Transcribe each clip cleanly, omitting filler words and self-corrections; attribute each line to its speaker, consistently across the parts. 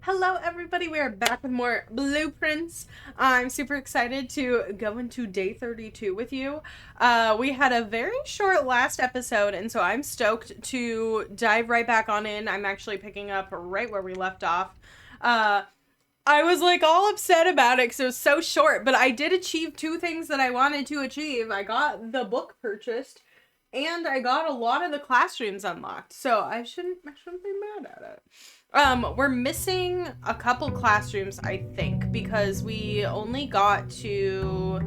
Speaker 1: Hello everybody, we are back with more blueprints. I'm super excited to go into day 32 with you. We had a very short last episode, and so I'm stoked to dive right back on in. I'm actually picking up right where we left off. I was like all upset about it because it was so short, but I did achieve two things that I wanted to achieve. I got the book purchased, and I got a lot of the classrooms unlocked, so I shouldn't be mad at it. We're missing a couple classrooms, I think, because we only got to,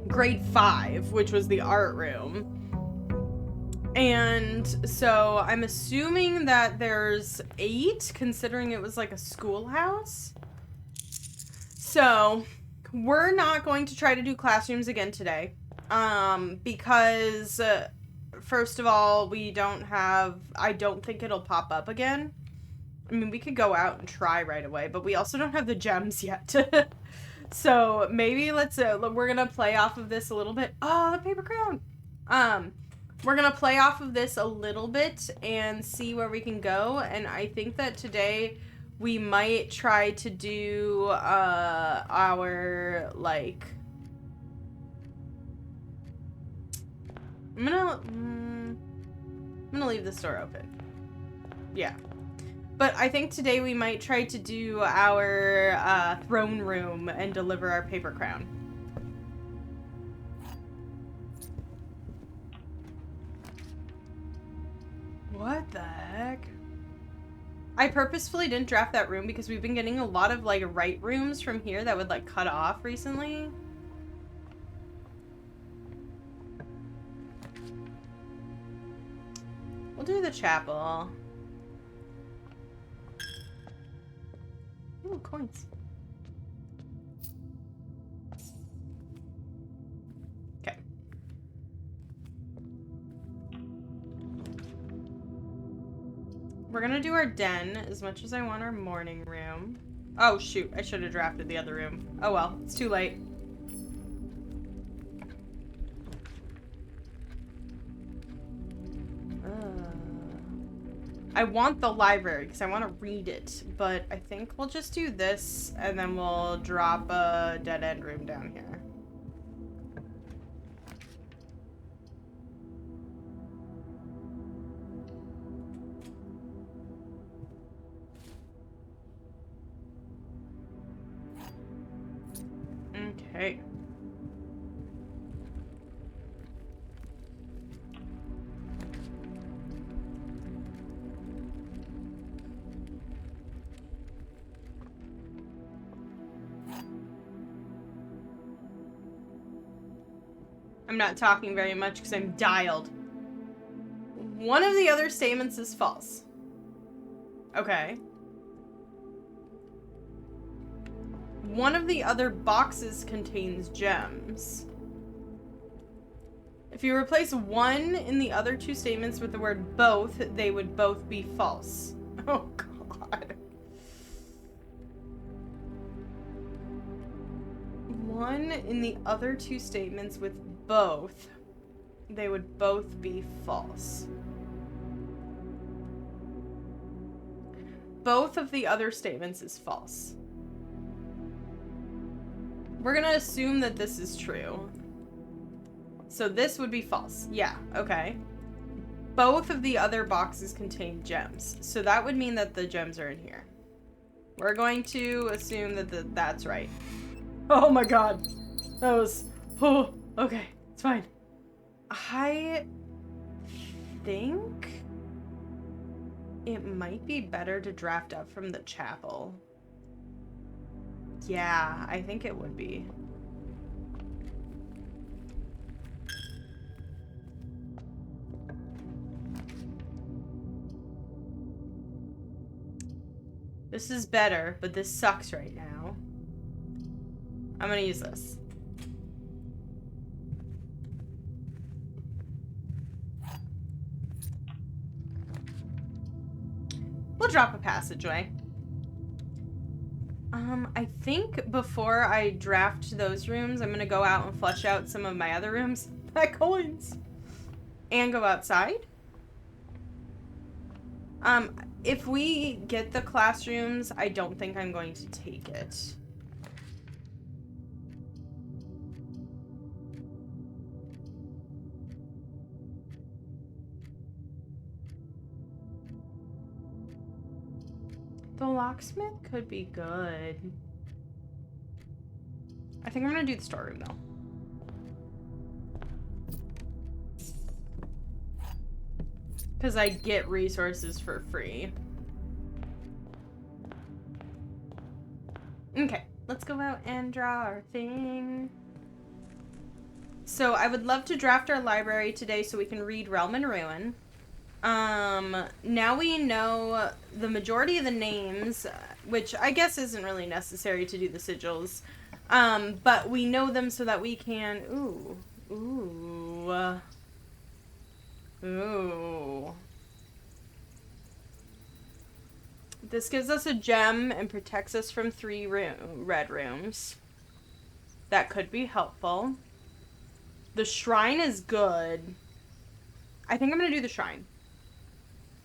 Speaker 1: grade 5, which was the art room. And so I'm assuming that there's 8, considering it was like a schoolhouse. So we're not going to try to do classrooms again today, because... first of all, I don't think it'll pop up again. I mean, we could go out and try right away, but we also don't have the gems yet. So maybe we're gonna play off of this a little bit. Oh, the paper crayon. We're gonna play off of this a little bit and see where we can go. And I think that today we might try to do, our, like... I'm gonna leave this door open. Yeah. But I think today we might try to do our throne room and deliver our paper crown. What the heck? I purposefully didn't draft that room because we've been getting a lot of like right rooms from here that would like cut off recently. We'll do the chapel. Ooh, coins. Okay. We're gonna do our den as much as I want our morning room. Oh shoot, I should have drafted the other room. Oh well, it's too late. I want the library because I want to read it, but I think we'll just do this and then we'll drop a dead end room down here. Okay. I'm not talking very much because I'm dialed. One of the other statements is false. Okay. One of the other boxes contains gems. If you replace one in the other two statements with the word both, they would both be false. Oh, God. One in the other two statements with both, they would both be false. Both of the other statements is false. We're gonna assume that this is true. So this would be false. Yeah, okay. Both of the other boxes contain gems. So that would mean that the gems are in here. We're going to assume that that's right. Oh my God. That was... Oh, okay. It's fine. I think it might be better to draft up from the chapel. Yeah, I think it would be. This is better, but this sucks right now. I'm gonna use this. We'll drop a passageway. I think before I draft those rooms, I'm gonna go out and flush out some of my other rooms. My coins! And go outside. If we get the classrooms, I don't think I'm going to take it. The locksmith could be good. I think I'm gonna do the storeroom though. Because I get resources for free. Okay, let's go out and draw our thing. So I would love to draft our library today so we can read Realm and Ruin. Now we know the majority of the names, which I guess isn't really necessary to do the sigils. But we know them so that we can... Ooh. This gives us a gem and protects us from 3 red rooms. That could be helpful. The shrine is good. I think I'm gonna do the shrine.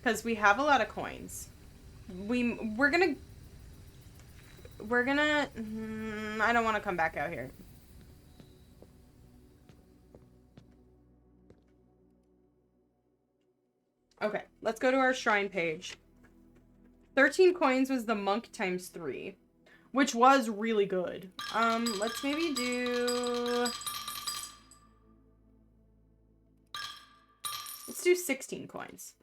Speaker 1: Because we have a lot of coins. We're gonna... I don't want to come back out here. Okay, let's go to our shrine page. 13 coins was the monk times 3, which was really good. Let's maybe do... Let's do 16 coins.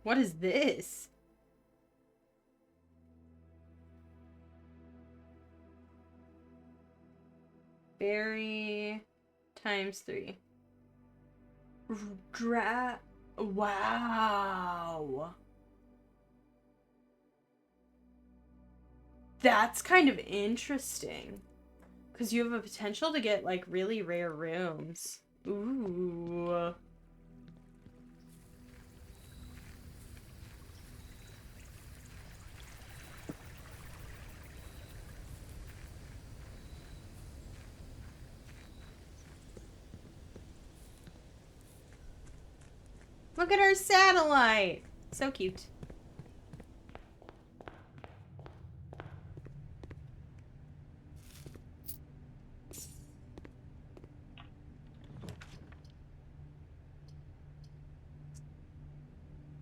Speaker 1: What is this? Berry times 3. Wow. That's kind of interesting. Because you have a potential to get, like, really rare rooms. Ooh. Look at our satellite! So cute.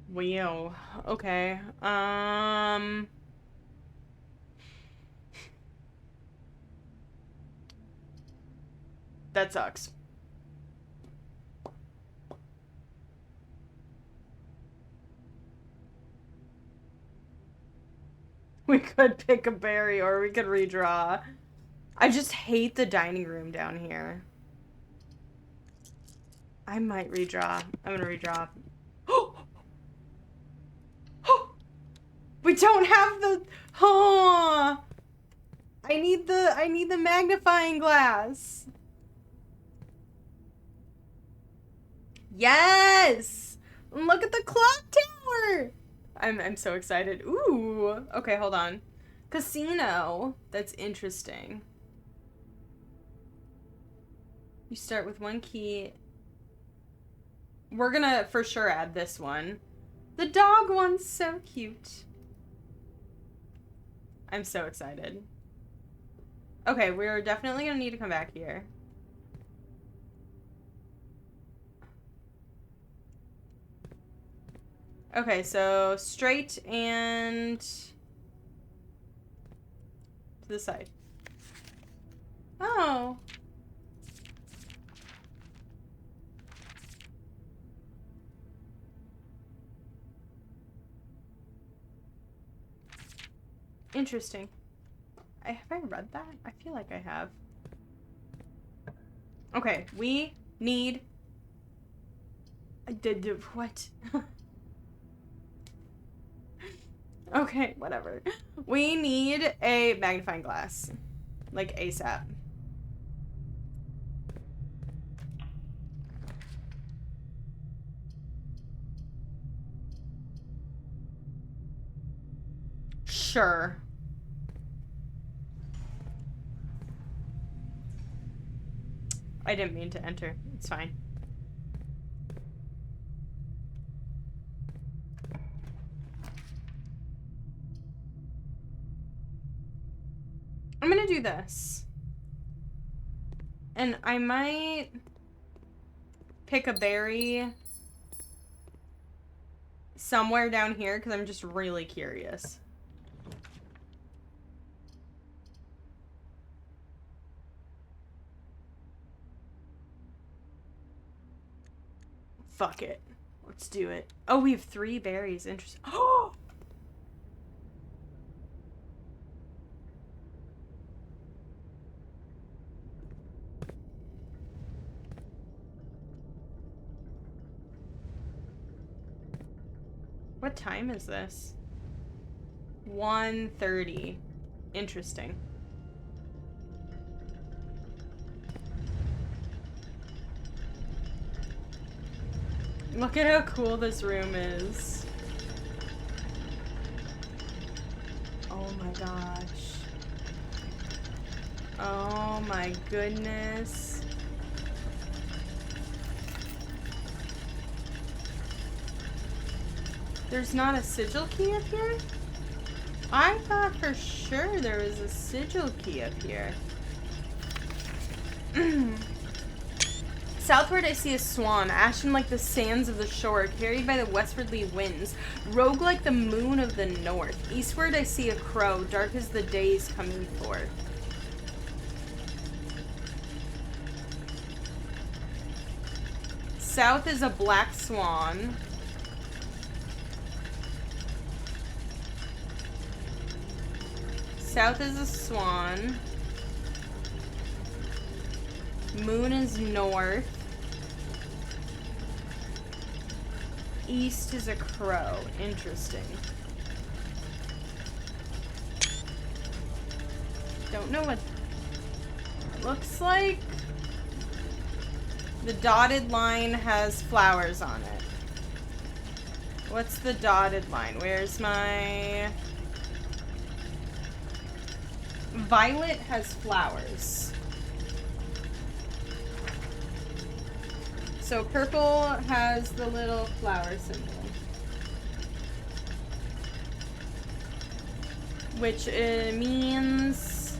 Speaker 1: Wow. Okay. That sucks. We could pick a berry or we could redraw. I just hate the dining room down here. I might redraw. I'm gonna redraw. We don't have the... Oh! I need the magnifying glass. Yes! Look at the clock tower! I'm so excited. Ooh. Okay, hold on. Casino. That's interesting. You start with 1 key. We're gonna for sure add this one. The dog one's so cute. I'm so excited. Okay, we're definitely gonna need to come back here. Okay, so straight and to the side. Oh. Interesting. Have I read that? I feel like I have. Okay, we need... What? Okay, whatever. We need a magnifying glass. Like, ASAP. Sure. I didn't mean to enter. It's fine. I'm gonna do this. And I might pick a berry somewhere down here because I'm just really curious. Fuck it. Let's do it. Oh, we have 3 berries. Interesting. Oh! What time is this? 1:30. Interesting. Look at how cool this room is. Oh my gosh. Oh my goodness. There's not a sigil key up here? I thought for sure there was a sigil key up here. Southward I see a swan, ashen like the sands of the shore, carried by the westwardly winds, rogue like the moon of the north. Eastward I see a crow, dark as the days coming forth. South is a black swan. South is a swan. Moon is north. East is a crow. Interesting. Don't know what it looks like. The dotted line has flowers on it. What's the dotted line? Where's my... Violet has flowers. So purple has the little flower symbol. Which means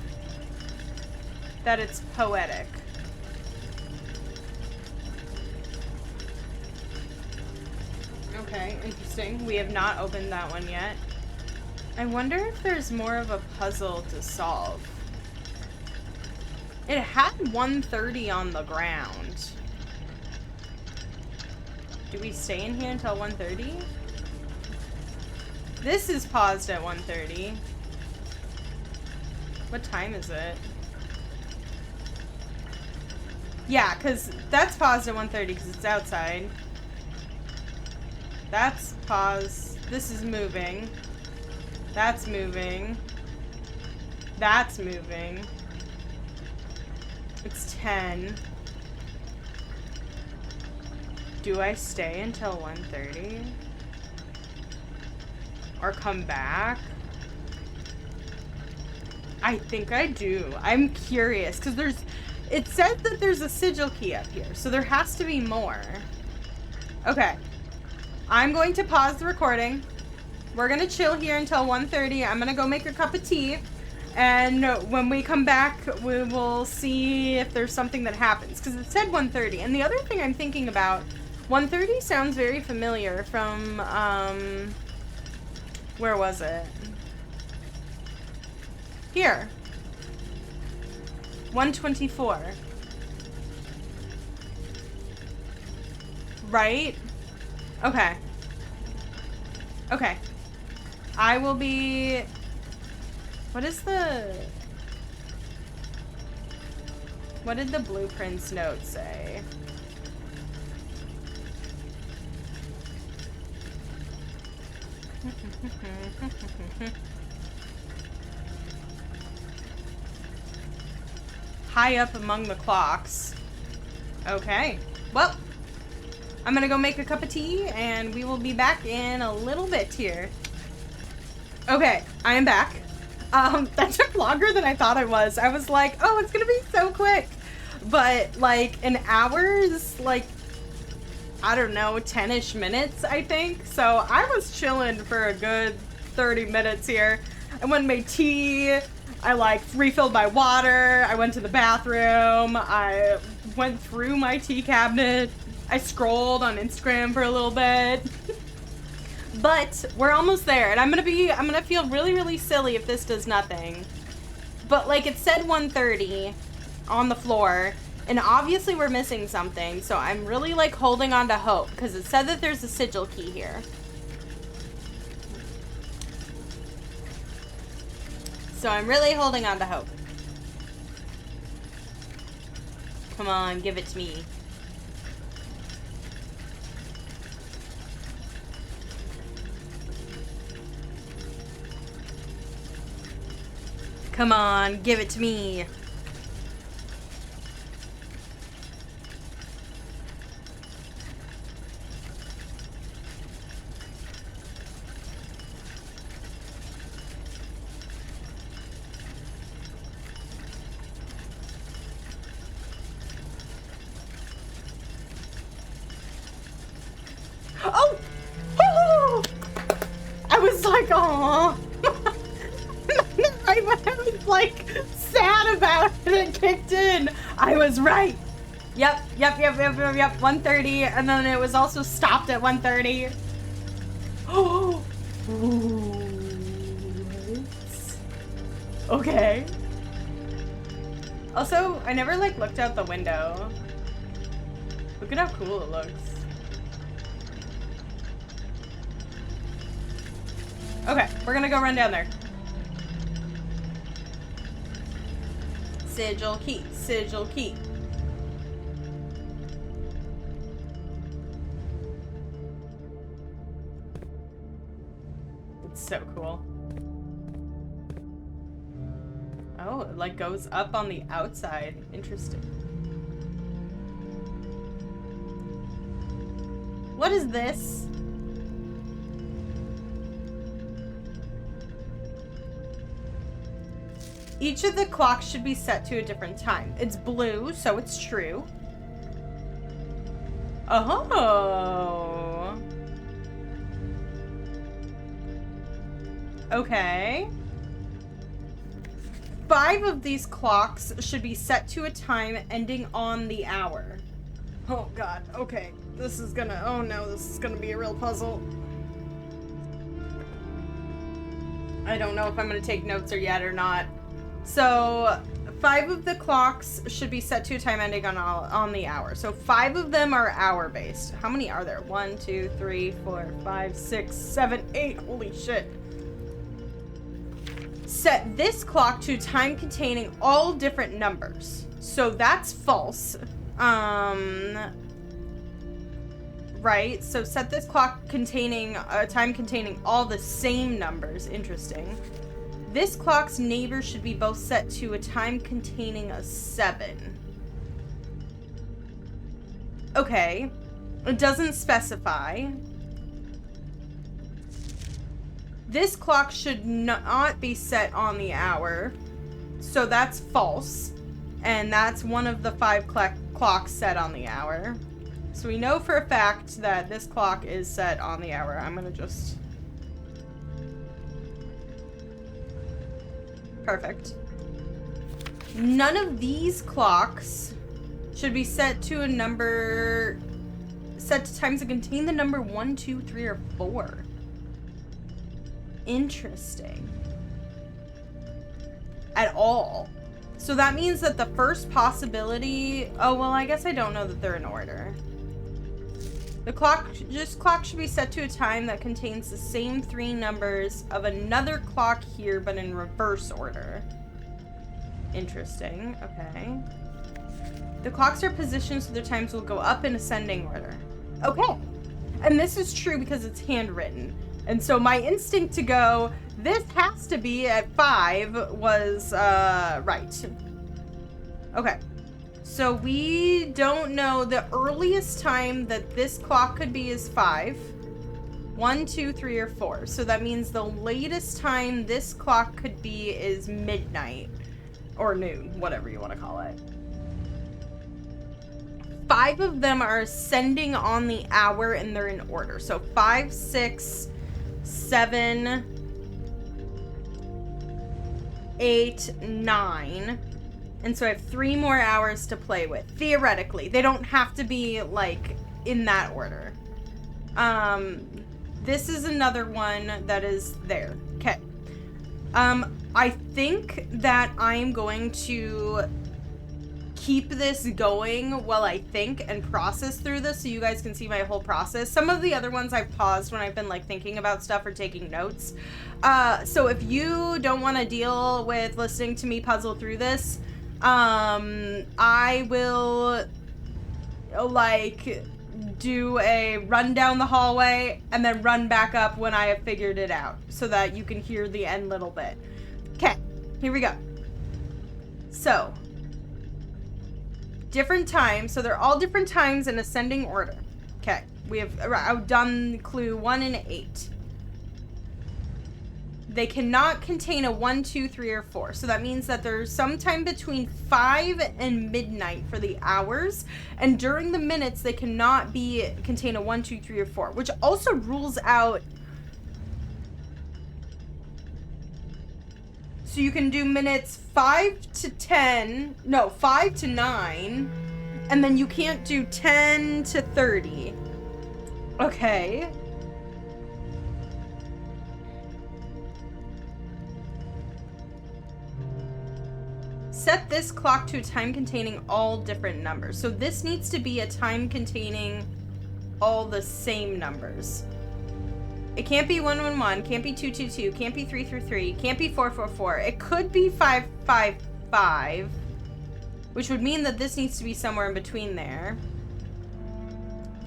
Speaker 1: that it's poetic. Okay, interesting. We have not opened that one yet. I wonder if there's more of a puzzle to solve. It had 1:30 on the ground. Do we stay in here until 1:30? This is paused at 1:30. What time is it? Yeah, because that's paused at 1:30 because it's outside. That's paused. This is moving. That's moving. That's moving. It's 10. Do I stay until 1:30? Or come back? I think I do. I'm curious, because it says that there's a sigil key up here, so there has to be more. Okay. I'm going to pause the recording. We're going to chill here until 1:30. I'm going to go make a cup of tea. And when we come back, we will see if there's something that happens. Because it said 1:30. And the other thing I'm thinking about, 1:30 sounds very familiar from, where was it? Here. 124. Right? Okay. Okay. I will be... What is the... What did the blueprints note say? High up among the clocks. Okay. Well, I'm gonna go make a cup of tea, and we will be back in a little bit here. Okay, I am back. That took longer than I thought it was. I was like, oh, it's gonna be so quick. But, like, an hour's, like, I don't know, 10-ish minutes, I think. So I was chilling for a good 30 minutes here. I went and made tea. I like refilled my water. I went to the bathroom. I went through my tea cabinet. I scrolled on Instagram for a little bit. But we're almost there, and I'm gonna feel really, really silly if this does nothing. But like it said 1:30 on the floor, and obviously we're missing something, so I'm really like holding on to hope because it said that there's a sigil key here. So I'm really holding on to hope. Come on, give it to me. Come on, give it to me. Oh! Oh! I was like, aw. I was like sad about it. It kicked in. I was right. Yep. 1:30, and then it was also stopped at 1:30. Oh. Okay. Also, I never like looked out the window. Look at how cool it looks. Okay, we're gonna go run down there. Sigil key, sigil key. It's so cool. Oh, it like goes up on the outside. Interesting. What is this? Each of the clocks should be set to a different time. It's blue, so it's true. Oh. Okay. 5 of these clocks should be set to a time ending on the hour. Oh god, okay. This is gonna, oh no, this is gonna be a real puzzle. I don't know if I'm gonna take notes or yet or not. So 5 of the clocks should be set to a time ending on the hour. So 5 of them are hour based. How many are there? 1, 2, 3, 4, 5, 6, 7, 8. Holy shit. Set this clock to time containing all different numbers. So that's false. Right. So set this clock containing a time containing all the same numbers. Interesting. This clock's neighbor should be both set to a time containing a 7. Okay. It doesn't specify. This clock should not be set on the hour. So that's false. And that's one of the 5 clocks set on the hour. So we know for a fact that this clock is set on the hour. I'm gonna just... Perfect. None of these clocks should be set to a number... set to times that contain the number 1, 2, 3, or 4. Interesting. At all. So that means that the first possibility... Oh, well, I guess I don't know that they're in order. The clock should be set to a time that contains the same 3 numbers of another clock here, but in reverse order. Interesting. Okay. The clocks are positioned so their times will go up in ascending order. Okay. And this is true because it's handwritten. And so my instinct to go, this has to be at 5 was right. Okay. So we don't know the earliest time that this clock could be is 5. 1, 2, 3, or 4. So that means the latest time this clock could be is midnight. Or noon, whatever you want to call it. 5 of them are ascending on the hour and they're in order. So 5, 6, 7, 8, 9. And so I have 3 more hours to play with. Theoretically. They don't have to be, like, in that order. This is another one that is there. Okay. I think that I'm going to keep this going while I think and process through this so you guys can see my whole process. Some of the other ones I've paused when I've been like thinking about stuff or taking notes. So if you don't want to deal with listening to me puzzle through this, I will like do a run down the hallway and then run back up when I have figured it out so that you can hear the end little bit. Okay, here we go. So different times. So they're all different times in ascending order. Okay. I've done clue 1 and 8. They cannot contain a 1, 2, 3, or 4. So that means that there's sometime between 5 and midnight for the hours. And during the minutes, they cannot contain a 1, 2, 3, or 4. Which also rules out. So you can do minutes 5 to 10, no, 5 to 9, and then you can't do 10 to 30. Okay. Set this clock to a time containing all different numbers. So this needs to be a time containing all the same numbers. It can't be 111, can't be 222, can't be 333, can't be 444. It could be 555, which would mean that this needs to be somewhere in between there.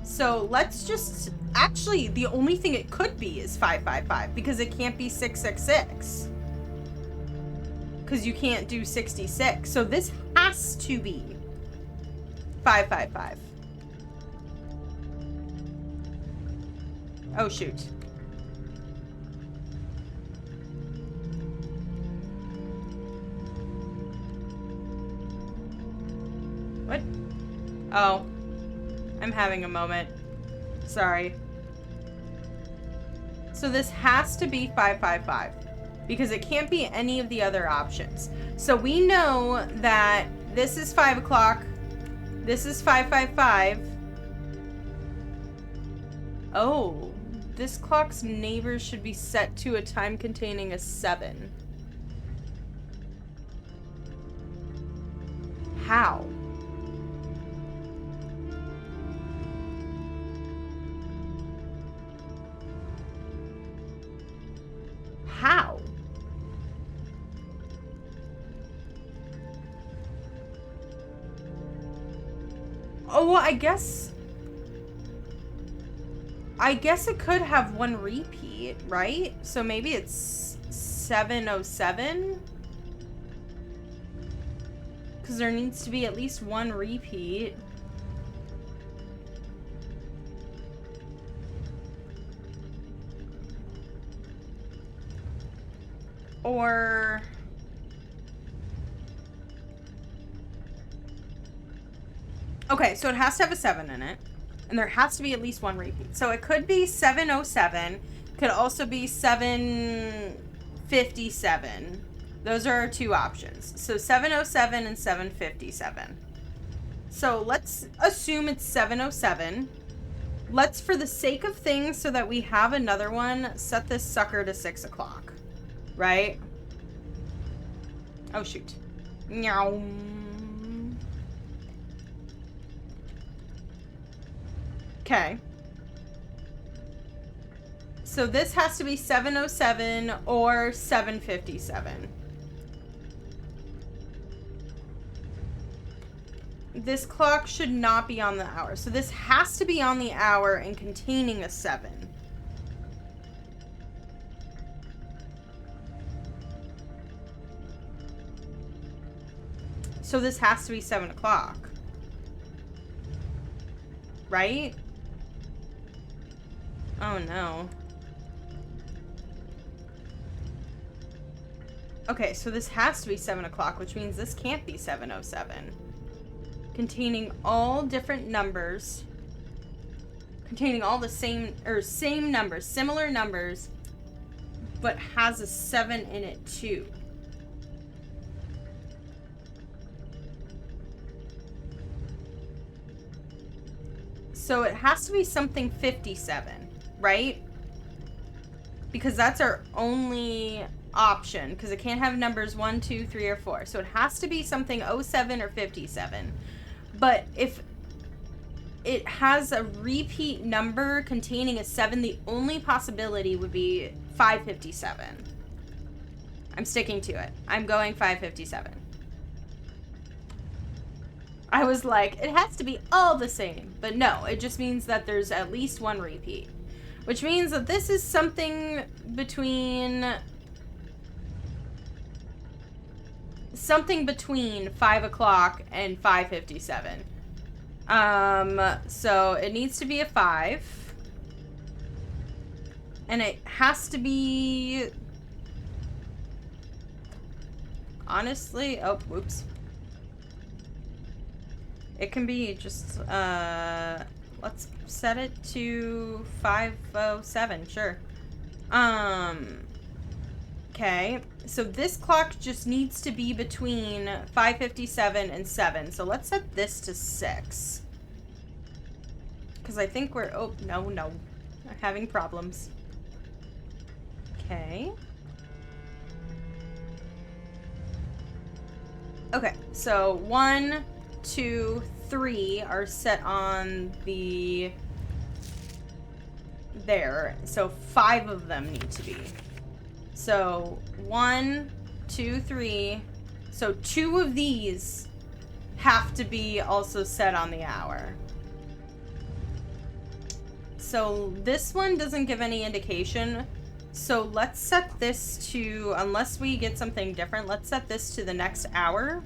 Speaker 1: So let's just, actually, the only thing it could be is 555 because it can't be 666. Because you can't do 66. So this has to be 555. Oh, shoot. What? Oh. I'm having a moment. Sorry. So this has to be 555 because it can't be any of the other options. So we know that this is 5 o'clock. This is 555. Oh, this clock's neighbors should be set to a time containing a 7. How? How? Oh, well, I guess it could have one repeat, right? So maybe it's 707? Because there needs to be at least one repeat. Or... okay, so it has to have a 7 in it. And there has to be at least one repeat. So it could be 707. Could also be 757. Those are our two options. So 707 and 757. So let's assume it's 707. Let's, for the sake of things, so that we have another one, set this sucker to 6 o'clock. Right? Oh, shoot. Meow. Okay. So this has to be 707 or 757. This clock should not be on the hour. So this has to be on the hour and containing a 7. So this has to be 7 o'clock. Right? Oh no. Okay, so this has to be 7 o'clock, which means this can't be 707. Containing all different numbers. Containing all the same numbers, similar numbers, but has a 7 in it too. So it has to be something 57, right? Because that's our only option, because it can't have numbers 1, 2, 3, or 4. So it has to be something 07 or 57. But if it has a repeat number containing a 7, the only possibility would be 557. I'm sticking to it. I'm going 557. I was like, it has to be all the same. But no, it just means that there's at least one repeat. Which means that this is something between 5 o'clock and 5:57. So it needs to be a 5. And it has to be... Honestly... Oh, whoops. It can be just, let's set it to 5:07, sure. Okay. So this clock just needs to be between 5:57 and 7. So let's set this to 6. Because I think we're... Oh, no. I'm having problems. Okay. Okay, so 1, 2, 3 are set on the... There. So 5 of them need to be. So 1, 2, 3. So 2 of these have to be also set on the hour. So this one doesn't give any indication. So let's set this to, unless we get something different, let's set this to the next hour.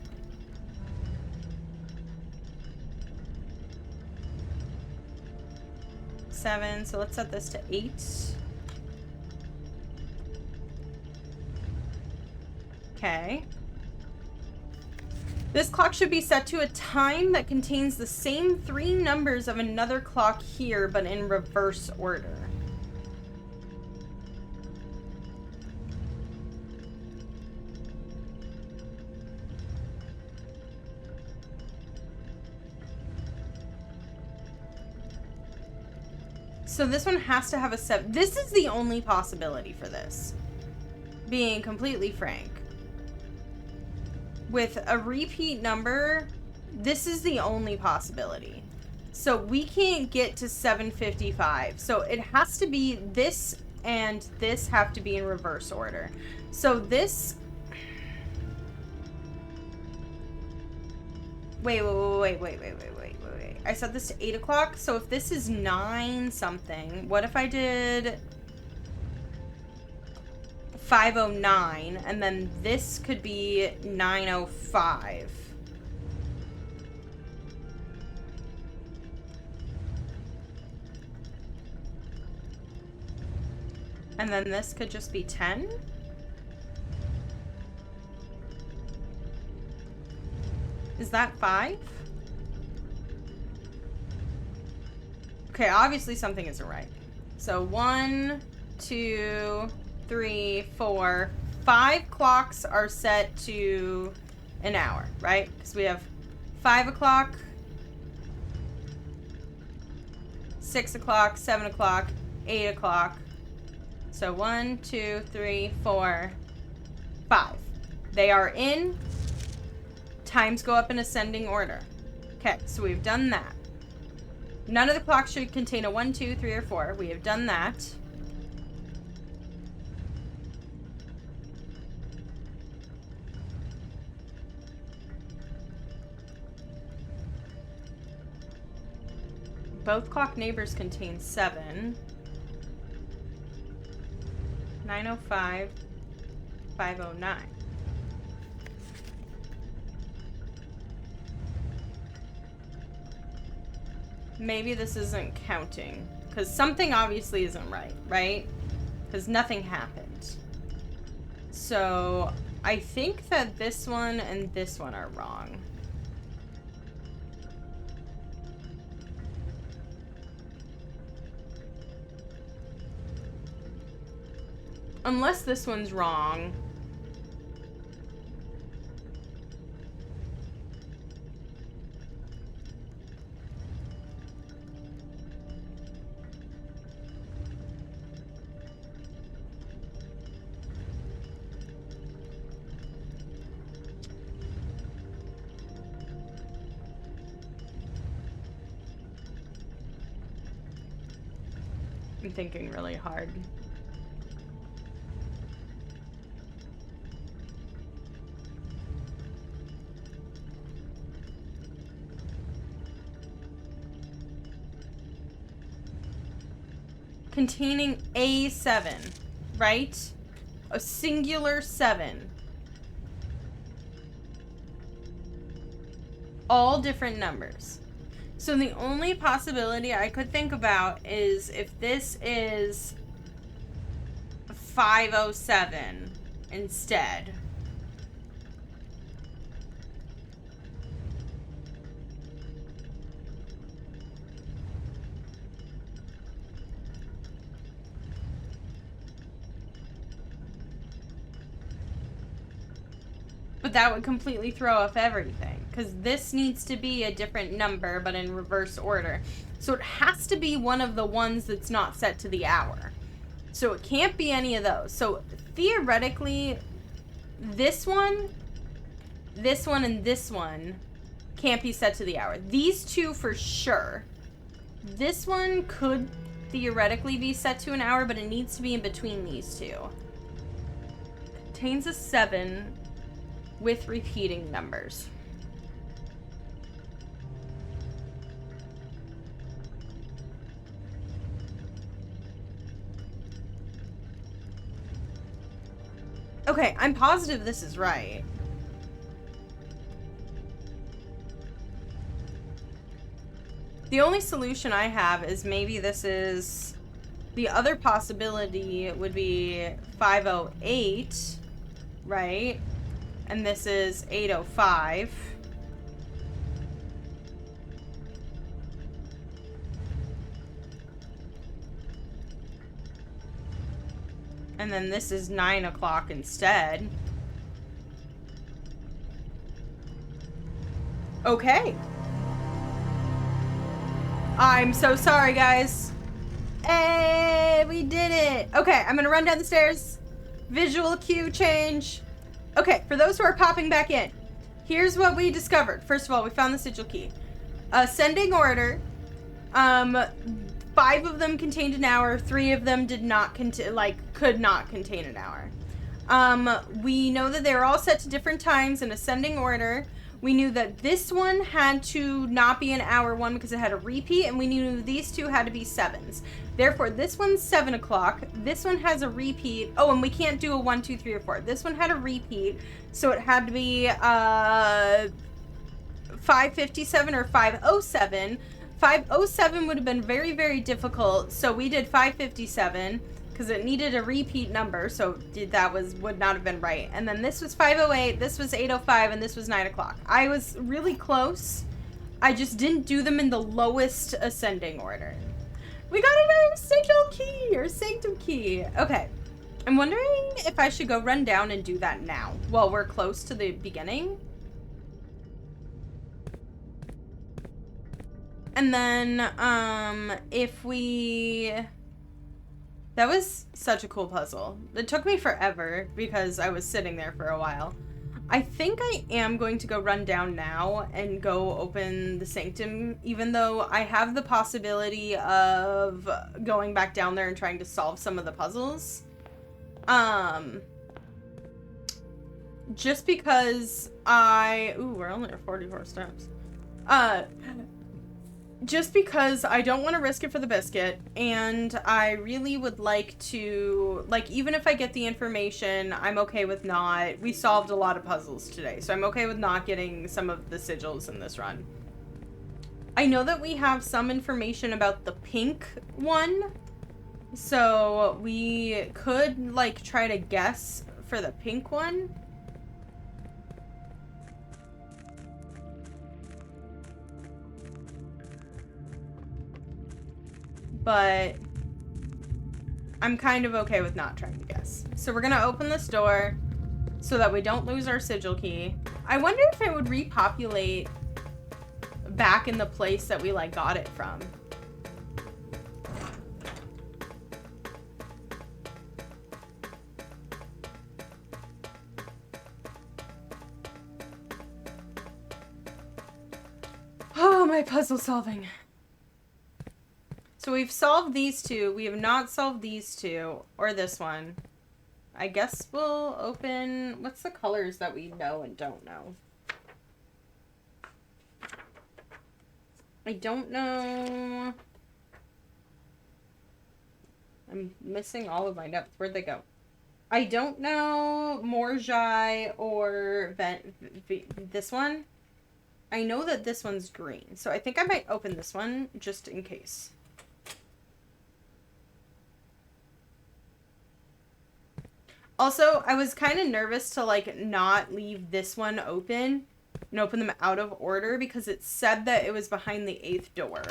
Speaker 1: Seven, so let's set this to 8. Okay. This clock should be set to a time that contains the same 3 numbers of another clock here, but in reverse order. So this one has to have a 7. This is the only possibility for this. Being completely frank. With a repeat number, this is the only possibility. So we can't get to 755. So it has to be this and this have to be in reverse order. So this... Wait. I set this to 8 o'clock. So if this is 9 something, what if I did 5:09 and then this could be 9:05? And then this could just be 10? Is that 5? Okay, obviously something isn't right. So 1, 2, 3, 4, 5 clocks are set to an hour, right? Because we have 5 o'clock, 6 o'clock, 7 o'clock, 8 o'clock. So 1, 2, 3, 4, 5. They are in. Times go up in ascending order. Okay, so we've done that. None of the clocks should contain a 1, 2, 3, or 4. We have done that. Both clock neighbors contain 7. 9:05, 5:09. Maybe this isn't counting. Because something obviously isn't right, right? Because nothing happened. So, I think that this one and this one are wrong. Unless this one's wrong. I'm thinking really hard. Containing a 7, right? A singular 7. All different numbers. So the only possibility I could think about is if this is 507 instead. But that would completely throw off everything. Because this needs to be a different number, but in reverse order. So it has to be one of the ones that's not set to the hour. So it can't be any of those. So theoretically, this one, and this one can't be set to the hour. These two for sure. This one could theoretically be set to an hour, but it needs to be in between these two. Contains a 7 with repeating numbers. Okay, I'm positive this is right. The only solution I have is maybe this is... The other possibility would be 508, right? And this is 805. And then this is 9 o'clock instead. Okay. I'm so sorry, guys. Hey, we did it. Okay, I'm gonna run down the stairs. Visual cue change. Okay, for those who are popping back in, here's what we discovered. First of all, we found the sigil key. Ascending order. 5 of them contained an hour. 3 of them did not could not contain an hour. We know that they were all set to different times in ascending order. We knew that this one had to not be an hour one because it had a repeat, and we knew these two had to be 7s. Therefore, this one's 7 o'clock. This one has a repeat. Oh, and we can't do a 1, 2, 3, or 4. This one had a repeat, so it had to be 557 or 507. 507 would have been very, very difficult, so we did 557 because it needed a repeat number, so that would not have been right. And then this was 508, this was 805, and this was 9 o'clock. I was really close. I just didn't do them in the lowest ascending order. We got another sigil key, or sanctum key. Okay. I'm wondering if I should go run down and do that now, while we're close to the beginning. And then, if we... That was such a cool puzzle. It took me forever because I was sitting there for a while. I think I am going to go run down now and go open the sanctum, even though I have the possibility of going back down there and trying to solve some of the puzzles. Just because ooh, we're only at 44 steps. Just because I don't want to risk it for the biscuit, and I really would like to, even if I get the information, I'm okay with not, we solved a lot of puzzles today, so I'm okay with not getting some of the sigils in this run. I know that we have some information about the pink one, so we could, try to guess for the pink one. But I'm kind of okay with not trying to guess. So we're gonna open this door so that we don't lose our sigil key. I wonder if it would repopulate back in the place that we got it from. Oh, my puzzle solving. So we've solved these two. We have not solved these two. Or this one. I guess we'll open... What's the colors that we know and don't know? I don't know... I'm missing all of my notes. Where'd they go? I don't know Morjai or this one. I know that this one's green. So I think I might open this one just in case. Also, I was kind of nervous to, like, not leave this one open and open them out of order because it said that it was behind the 8th door,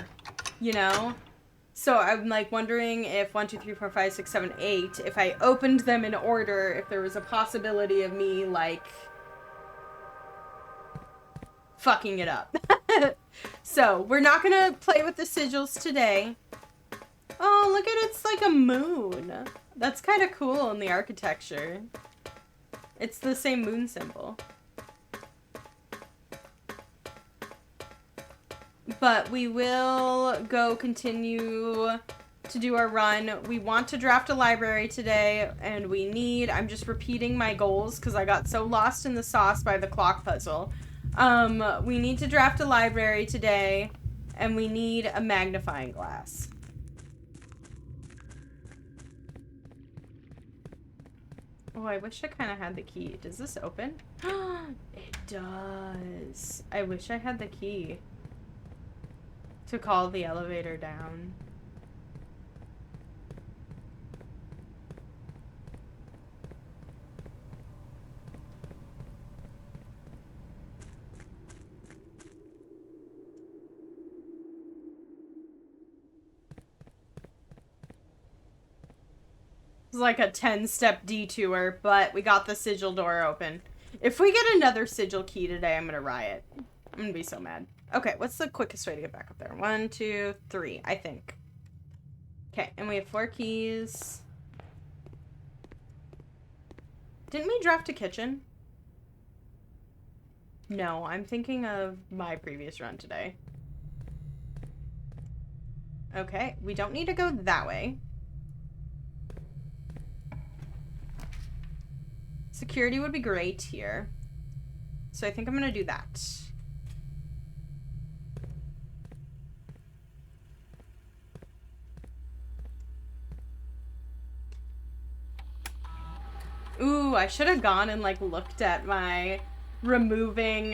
Speaker 1: you know? So I'm, like, wondering if 1, 2, 3, 4, 5, 6, 7, 8, if I opened them in order, if there was a possibility of me, like, fucking it up. So, we're not gonna play with the sigils today. Oh, look at it's like a moon. That's kind of cool in the architecture. It's the same moon symbol. But we will go continue to do our run. We want to draft a library today, and we need... I'm just repeating my goals because I got so lost in the sauce by the clock puzzle. We need to draft a library today, and we need a magnifying glass. Oh, I wish I kind of had the key. Does this open? It does. I wish I had the key to call the elevator down. It's like a 10-step detour, but we got the sigil door open. If we get another sigil key today, I'm gonna riot. I'm gonna be so mad. Okay, what's the quickest way to get back up there? 1, 2, 3, I think. Okay, and we have 4 keys. Didn't we draft a kitchen? No, I'm thinking of my previous run today. Okay, we don't need to go that way. Security would be great here. So I think I'm gonna do that. Ooh, I should have gone and, like, looked at my removing,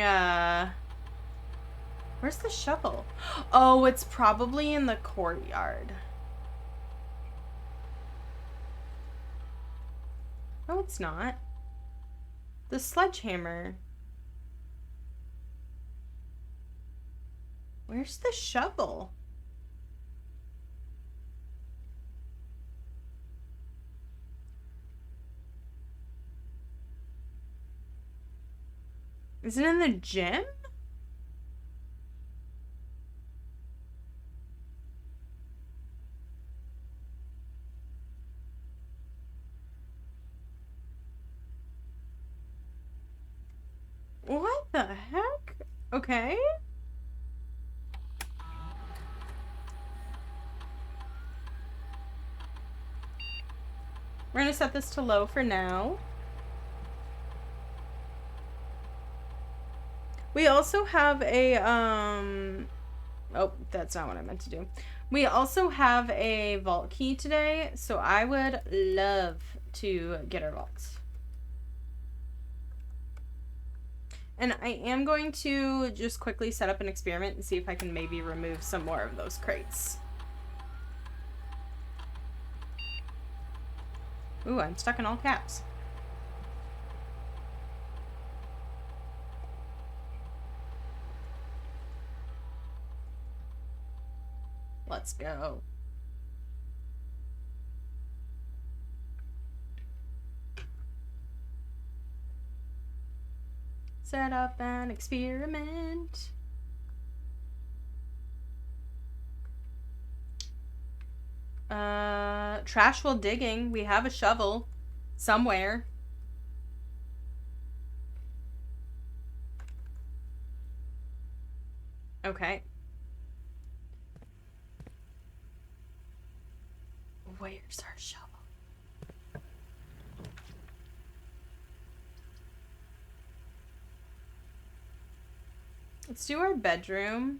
Speaker 1: Where's the shovel? Oh, it's probably in the courtyard. No, it's not. The sledgehammer. Where's the shovel? Is it in the gym? What the heck? Okay. We're gonna set this to low for now. We also have a, oh, that's not what I meant to do. We also have a vault key today, so I would love to get our vaults. And I am going to just quickly set up an experiment and see if I can maybe remove some more of those crates. Ooh, I'm stuck in all caps. Let's go. Set up an experiment. Trash while digging. We have a shovel somewhere. Okay. Where's our shovel? Let's do our bedroom.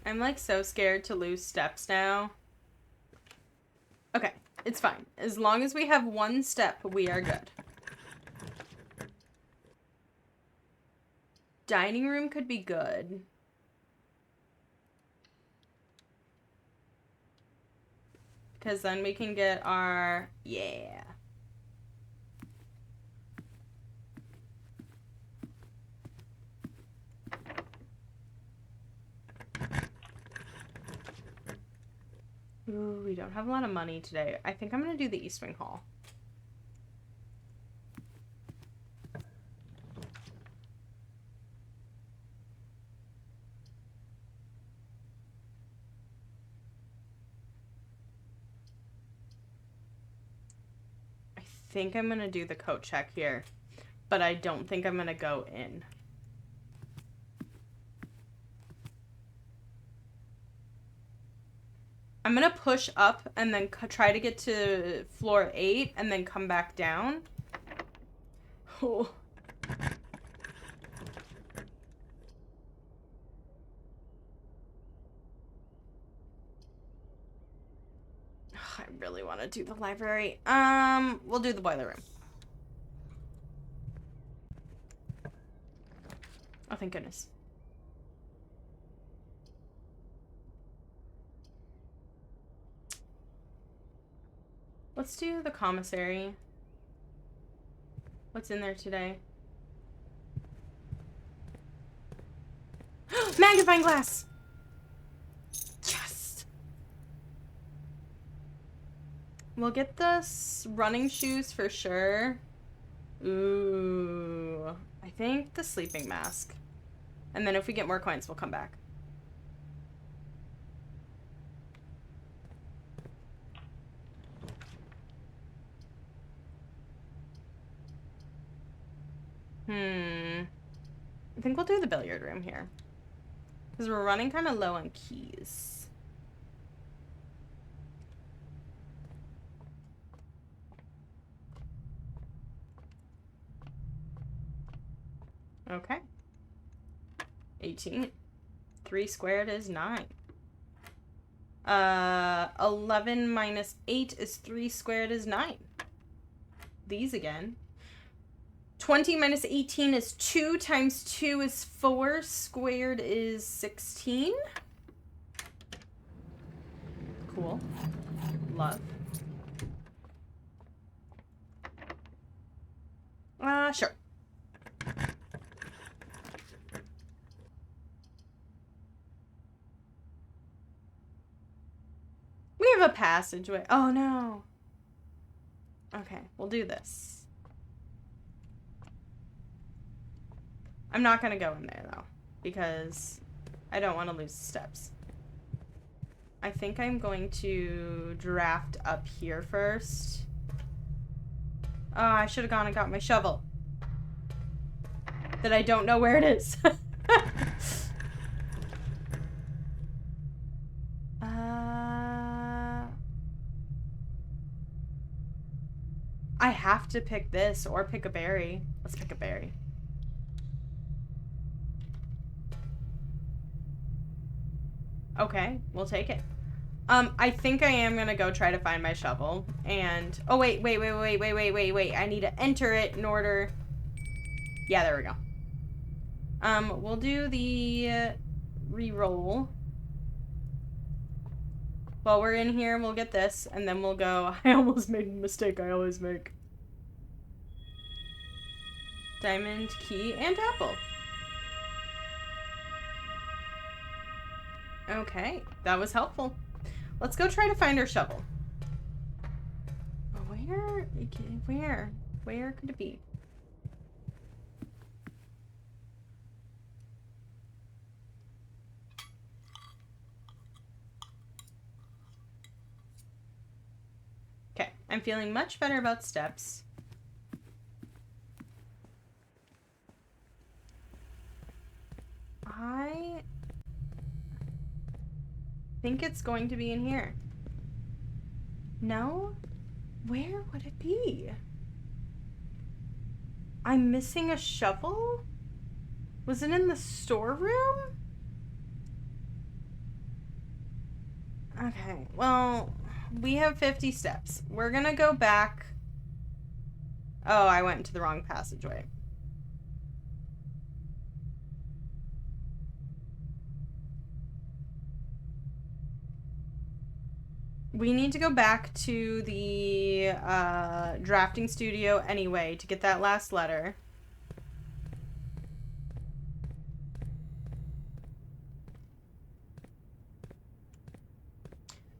Speaker 1: I'm like so scared to lose steps now. Okay, it's fine. As long as we have one step, we are good. Dining room could be good. Because then we can get our... Yeah. Ooh, we don't have a lot of money today. I think I'm going to do the East Wing Hall. I think I'm going to do the coat check here, but I don't think I'm going to go in. I'm going to push up and then try to get to floor 8 and then come back down. Oh. I really want to do the library. We'll do the boiler room. Oh, thank goodness. Let's do the commissary. What's in there today? Magnifying glass! Yes! We'll get the running shoes for sure. Ooh. I think the sleeping mask. And then if we get more coins, we'll come back. I think we'll do the billiard room here. Because we're running kind of low on keys. Okay. 18. 3 squared is 9. 11 minus 8 is 3 squared is 9. These again. 20 minus 18 is 2 times 2 is 4. Squared is 16. Cool. Love. Sure. We have a passageway. Oh, no. Okay, we'll do this. I'm not going to go in there, though, because I don't want to lose the steps. I think I'm going to draft up here first. Oh, I should have gone and got my shovel. That I don't know where it is. I have to pick this or pick a berry. Let's pick a berry. Okay, we'll take it. I think I am gonna go try to find my shovel. And oh wait. I need to enter it in order. Yeah, there we go. We'll do the re-roll. While we're in here, we'll get this, and then we'll go. I almost made a mistake I always make. Diamond, key, and apple. Okay, that was helpful. Let's go try to find our shovel. Where could it be? Okay, I'm feeling much better about steps. I think it's going to be in here. No? Where would it be? I'm missing a shovel? Was it in the storeroom? Okay, well, we have 50 steps. We're gonna go back. Oh, I went into the wrong passageway. We need to go back to the drafting studio anyway to get that last letter.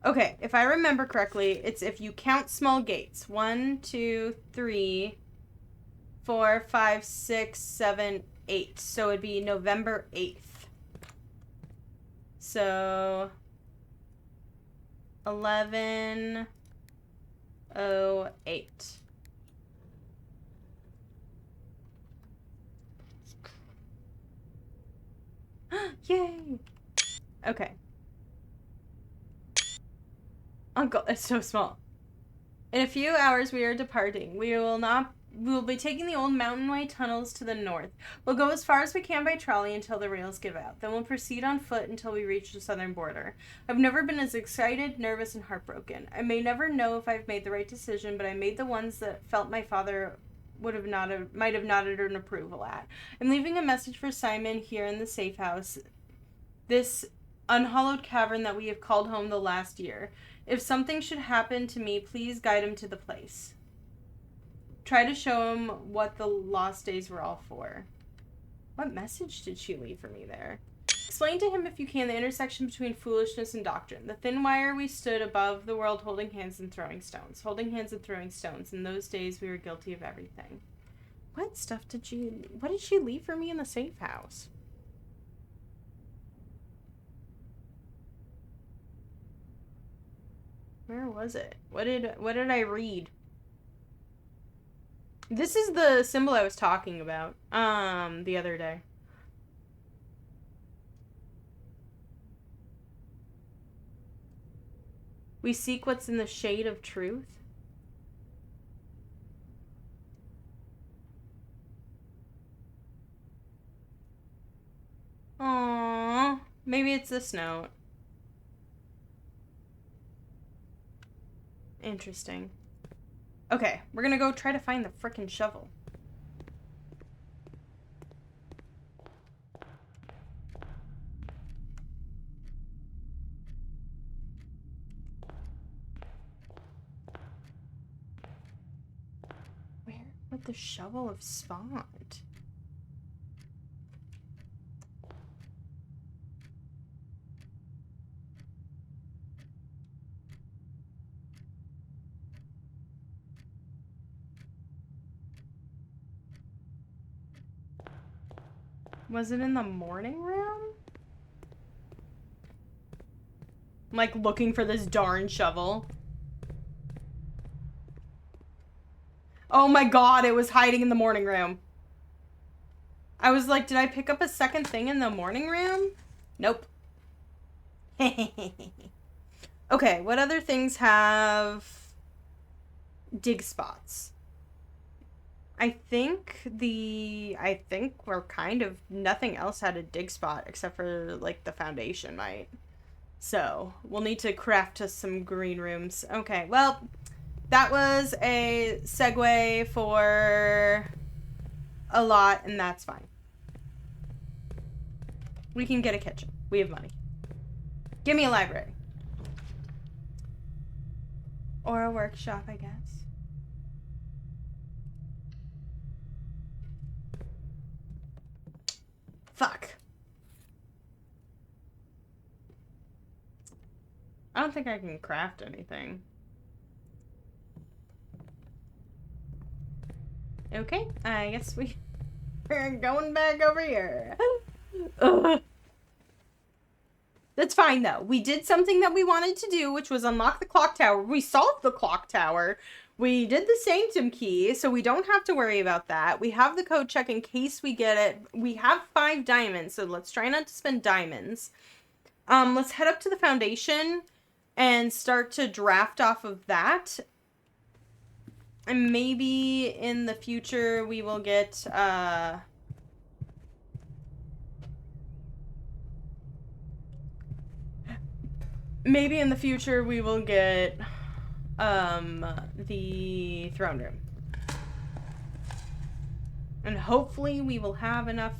Speaker 1: Okay, if I remember correctly, it's if you count small gates. 1, 2, 3, 4, 5, 6, 7, 8. So it'd be November 8th. So 11:08. Yay! Okay. Uncle, it's so small. In a few hours we are departing. We will be taking the old mountainway tunnels to the north. We'll go as far as we can by trolley until the rails give out. Then we'll proceed on foot until we reach the southern border. I've never been as excited, nervous, and heartbroken. I may never know if I've made the right decision, but I made the ones that felt my father might have nodded an approval at. I'm leaving a message for Simon here in the safe house. This unhallowed cavern that we have called home the last year. If something should happen to me, please guide him to the place. Try to show him what the lost days were all for. What message did she leave for me there? Explain to him, if you can, the intersection between foolishness and doctrine. The thin wire we stood above the world holding hands and throwing stones. Holding hands and throwing stones. In those days, we were guilty of everything. What did she leave for me in the safe house? Where was it? What did I read? This is the symbol I was talking about the other day. We seek what's in the shade of truth. Aww. Maybe it's this note. Interesting. Okay, we're gonna go try to find the frickin' shovel. Where would the shovel have spawned? Was it in the morning room? I'm like looking for this darn shovel. Oh my god, it was hiding in the morning room. I was like, did I pick up a second thing in the morning room? Nope. Okay, what other things have dig spots? I think we're kind of, nothing else had a dig spot except for like the foundation might. So we'll need to craft us some green rooms. Okay, well, that was a segue for a lot, and that's fine. We can get a kitchen. We have money. Give me a library. Or a workshop, I guess. Fuck. I don't think I can craft anything. Okay, I guess we're going back over here. Ugh. That's fine, though. We did something that we wanted to do, which was unlock the clock tower. We solved the clock tower. We did the sanctum key, so we don't have to worry about that. We have the code check in case we get it. We have 5 diamonds, so let's try not to spend diamonds. Let's head up to the foundation and start to draft off of that. And maybe in the future we will get, maybe in the future we will get, the throne room. And hopefully we will have enough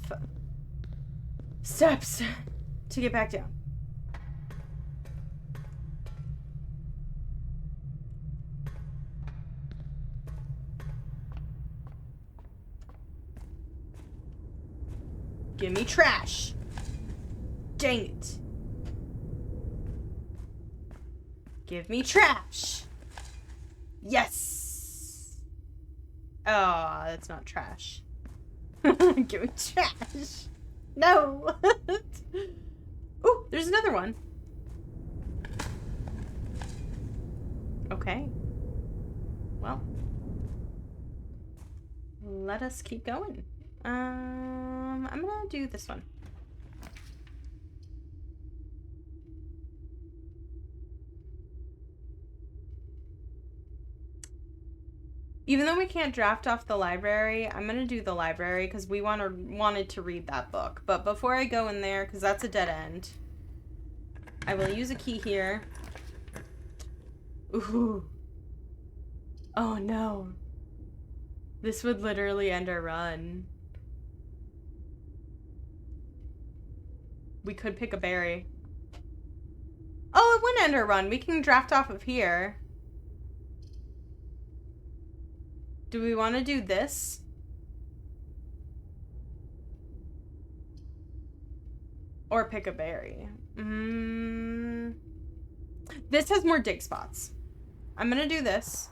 Speaker 1: steps to get back down. Give me trash. Dang it. Give me trash. Yes. Oh, that's not trash. Give me trash. No. Ooh, there's another one. Okay. Well. Let us keep going. I'm gonna do this one. Even though we can't draft off the library, I'm gonna do the library because we wanted to read that book. But before I go in there, because that's a dead end, I will use a key here. Ooh. Oh no. This would literally end our run. We could pick a berry. Oh, it wouldn't end our run. We can draft off of here. Do we want to do this? Or pick a berry? This has more dig spots. I'm gonna do this.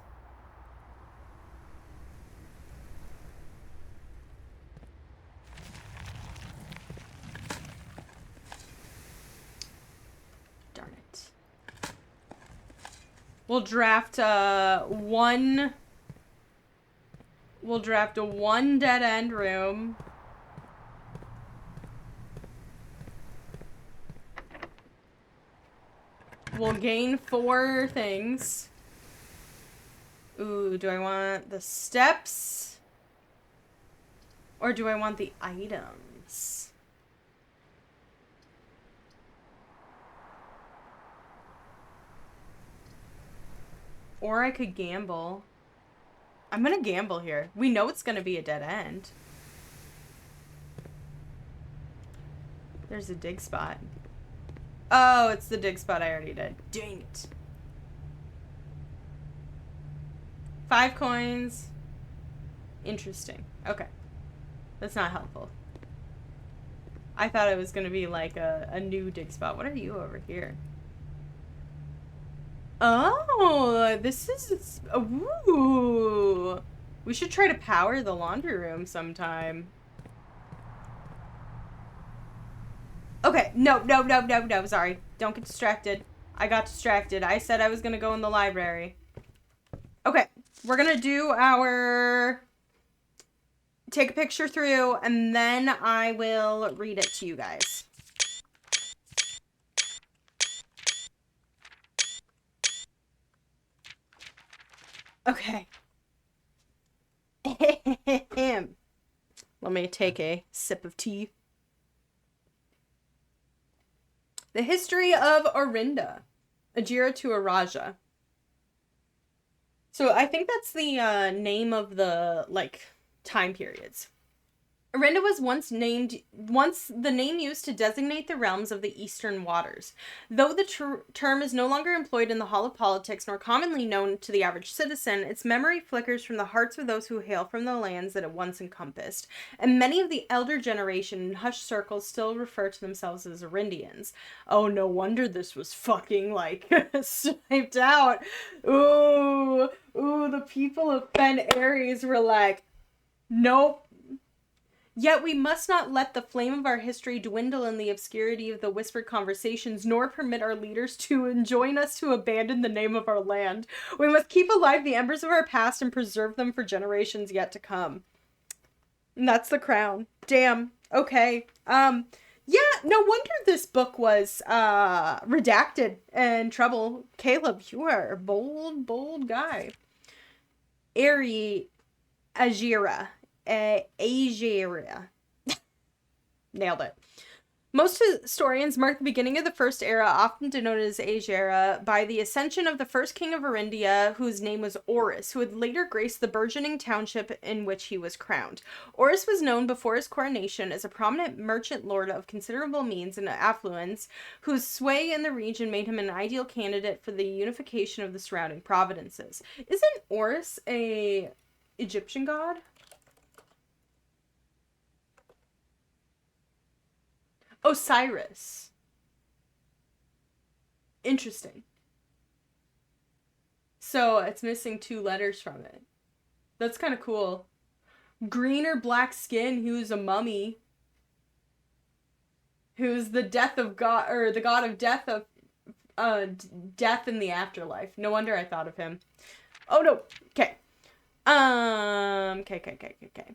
Speaker 1: Darn it. We'll draft one... We'll draft a one dead end room. We'll gain 4 things. Ooh, do I want the steps? Or do I want the items? Or I could gamble. I'm gonna gamble here. We know it's gonna be a dead end. There's a dig spot. Oh, it's the dig spot I already did. Dang it. 5 coins. Interesting. Okay. That's not helpful. I thought it was gonna be like a new dig spot. What are you over here? Oh, this is... Ooh. We should try to power the laundry room sometime. Okay, no, sorry. Don't get distracted. I got distracted. I said I was gonna go in the library. Okay, we're gonna do our... Take a picture through, and then I will read it to you guys. Okay. Let me take a sip of tea. The history of Orinda. Ajira to Araja. So I think that's the name of the, like, time periods. Orinda was once the name used to designate the realms of the eastern waters. Though the term is no longer employed in the hall of politics nor commonly known to the average citizen, its memory flickers from the hearts of those who hail from the lands that it once encompassed, and many of the elder generation in hushed circles still refer to themselves as Orindians. Oh, no wonder this was fucking, like, sniped out. Ooh, the people of Ben Aries were like, nope. Yet we must not let the flame of our history dwindle in the obscurity of the whispered conversations, nor permit our leaders to enjoin us to abandon the name of our land. We must keep alive the embers of our past and preserve them for generations yet to come. And that's the crown. Damn. Okay. Yeah, no wonder this book was redacted and trouble. Caleb, you are a bold, bold guy. Ari Agira. Agira. Nailed it. Most historians mark the beginning of the First Era, often denoted as Age Era, by the ascension of the first king of Arindia, whose name was Orus, who would later grace the burgeoning township in which he was crowned. Orus was known before his coronation as a prominent merchant lord of considerable means and affluence, whose sway in the region made him an ideal candidate for the unification of the surrounding provinces. Isn't Orus a Egyptian god? Osiris. Interesting. So it's missing 2 letters from it. That's kind of cool. Green or black skin, who's a mummy. Who's the death of God, or the god of death of death in the afterlife. No wonder I thought of him. Oh no. Okay. Okay.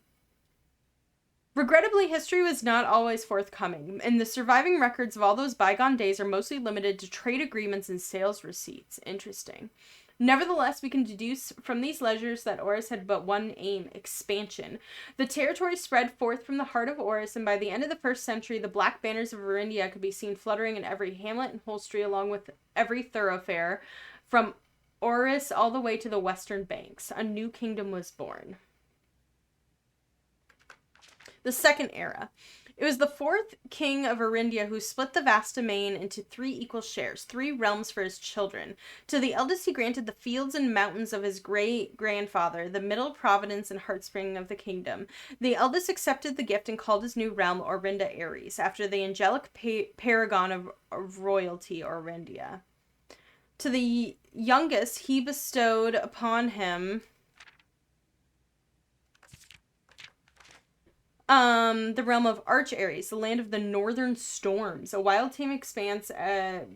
Speaker 1: Regrettably, history was not always forthcoming, and the surviving records of all those bygone days are mostly limited to trade agreements and sales receipts. Interesting. Nevertheless, we can deduce from these ledgers that Orus had but one aim: expansion. The territory spread forth from the heart of Orus, and by the end of the 1st century, the black banners of Arindia could be seen fluttering in every hamlet and hostelry, along with every thoroughfare, from Orus all the way to the western banks. A new kingdom was born. The Second Era. It was the 4th king of Arindia who split the vast domain into 3 equal shares, 3 realms for his children. To the eldest he granted the fields and mountains of his great-grandfather, the middle providence and heartspring of the kingdom. The eldest accepted the gift and called his new realm Orinda Ares, after the angelic paragon of royalty, Orindia. To the youngest he bestowed upon him the realm of Arch Ares, the land of the northern storms, a wild tame expanse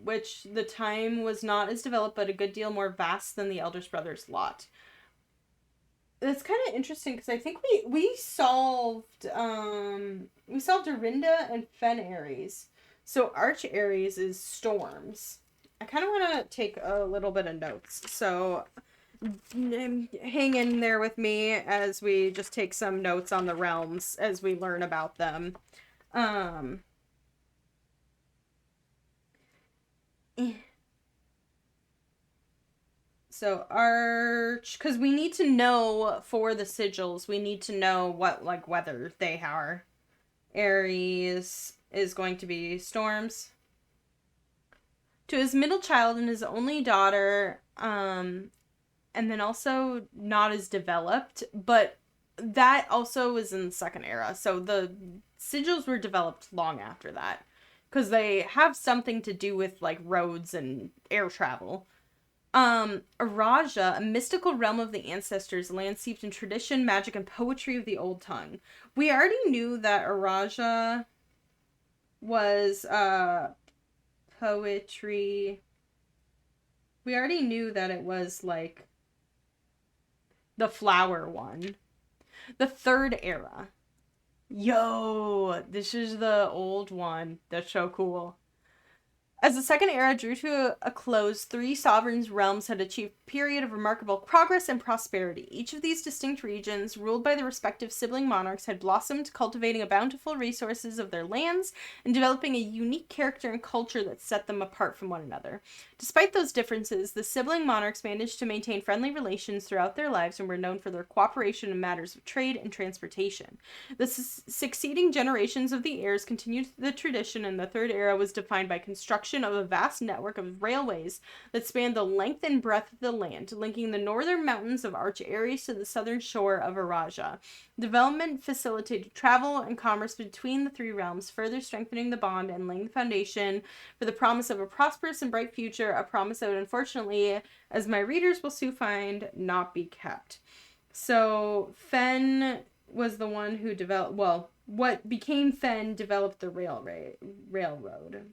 Speaker 1: which the time was not as developed but a good deal more vast than the eldest brother's lot. That's kind of interesting because I think we solved Dorinda and Fen Ares. So Arch Ares is storms. I kind of want to take a little bit of notes. So hang in there with me as we just take some notes on the realms as we learn about them. So Arch, because we need to know for the sigils, we need to know what, like, whether they are. Ares is going to be storms. To his middle child and his only daughter, and then also not as developed, but that also was in the Second Era. So the sigils were developed long after that, because they have something to do with, like, roads and air travel. Araja, a mystical realm of the ancestors, land steeped in tradition, magic, and poetry of the old tongue. We already knew that Araja was, poetry. We already knew that it was, like, the flower one. The Third Era. Yo, this is the old one. That's so cool. As the Second Era drew to a close, 3 sovereign realms had achieved a period of remarkable progress and prosperity. Each of these distinct regions, ruled by the respective sibling monarchs, had blossomed, cultivating a bountiful resources of their lands and developing a unique character and culture that set them apart from one another. Despite those differences, the sibling monarchs managed to maintain friendly relations throughout their lives and were known for their cooperation in matters of trade and transportation. The succeeding generations of the heirs continued the tradition, and the Third Era was defined by construction of a vast network of railways that spanned the length and breadth of the land, linking the northern mountains of Arch Ares to the southern shore of Araja. Development facilitated travel and commerce between the 3 realms, further strengthening the bond and laying the foundation for the promise of a prosperous and bright future, a promise that would, unfortunately, as my readers will soon find, not be kept. So Fen was the one who developed, well, what became Fen developed the railroad.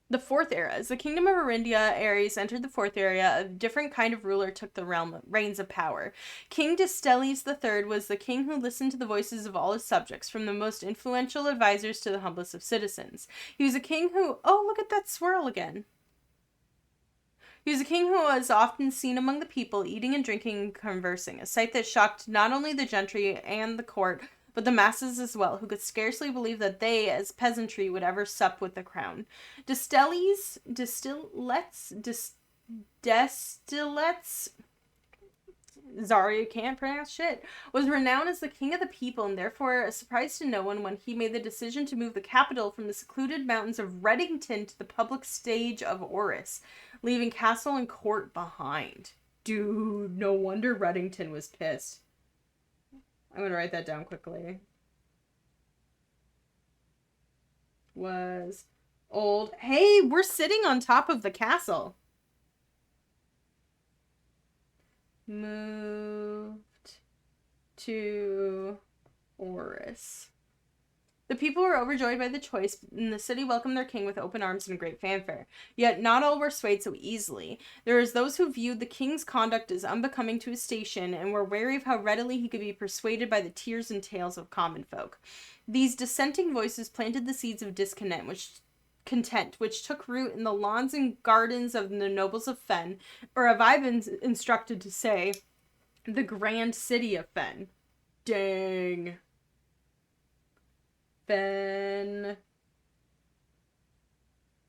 Speaker 1: The Fourth Era. As the kingdom of Arindia Ares entered the Fourth Era, a different kind of ruler took the reins of power. King Destelles III was the king who listened to the voices of all his subjects, from the most influential advisors to the humblest of citizens. He was a king who... Oh, look at that swirl again. He was a king who was often seen among the people, eating and drinking and conversing, a sight that shocked not only the gentry and the court, but the masses as well, who could scarcely believe that they, as peasantry, would ever sup with the crown. Destillets, Zari, can't pronounce shit, was renowned as the king of the people, and therefore a surprise to no one when he made the decision to move the capital from the secluded mountains of Reddington to the public stage of Oris, leaving castle and court behind. Dude, no wonder Reddington was pissed. I'm gonna write that down quickly. Was old. Hey, we're sitting on top of the castle. Moved to Oris. The people were overjoyed by the choice, and the city welcomed their king with open arms and great fanfare. Yet not all were swayed so easily. There was those who viewed the king's conduct as unbecoming to his station, and were wary of how readily he could be persuaded by the tears and tales of common folk. These dissenting voices planted the seeds of discontent, which took root in the lawns and gardens of the nobles of Fen, or have I been instructed to say, the grand city of Fen. Dang. Fen